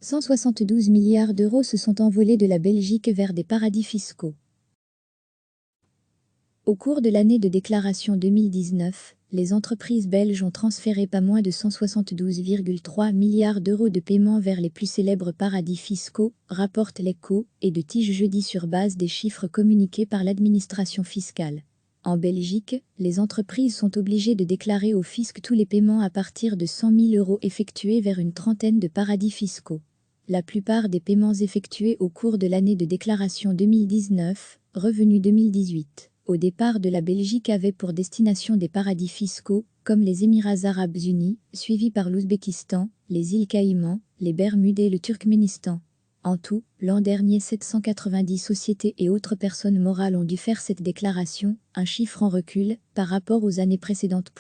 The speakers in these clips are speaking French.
172 milliards d'euros se sont envolés de la Belgique vers des paradis fiscaux. Au cours de l'année de déclaration 2019, les entreprises belges ont transféré pas moins de 172,3 milliards d'euros de paiements vers les plus célèbres paradis fiscaux, rapporte l'Echo, et de Tige jeudi sur base des chiffres communiqués par l'administration fiscale. En Belgique, les entreprises sont obligées de déclarer au fisc tous les paiements à partir de 100 000 euros effectués vers une trentaine de paradis fiscaux. La plupart des paiements effectués au cours de l'année de déclaration 2019, revenu 2018, au départ de la Belgique avaient pour destination des paradis fiscaux, comme les Émirats arabes unis, suivis par l'Ouzbékistan, les îles Caïmans, les Bermudes et le Turkménistan. En tout, l'an dernier 790 sociétés et autres personnes morales ont dû faire cette déclaration, un chiffre en recul par rapport aux années précédentes.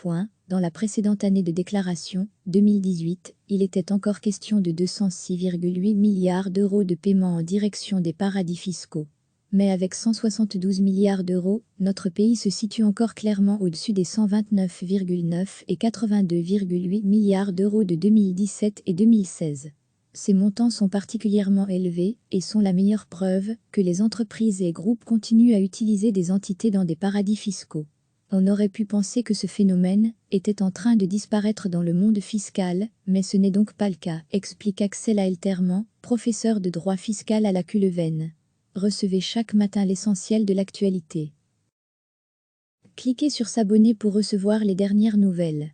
Dans la précédente année de déclaration, 2018, il était encore question de 206,8 milliards d'euros de paiements en direction des paradis fiscaux. Mais avec 172 milliards d'euros, notre pays se situe encore clairement au-dessus des 129,9 et 82,8 milliards d'euros de 2017 et 2016. Ces montants sont particulièrement élevés et sont la meilleure preuve que les entreprises et groupes continuent à utiliser des entités dans des paradis fiscaux. On aurait pu penser que ce phénomène était en train de disparaître dans le monde fiscal, mais ce n'est donc pas le cas, explique Axel Aelterman, professeur de droit fiscal à la CU Leuven. Recevez chaque matin l'essentiel de l'actualité. Cliquez sur s'abonner pour recevoir les dernières nouvelles.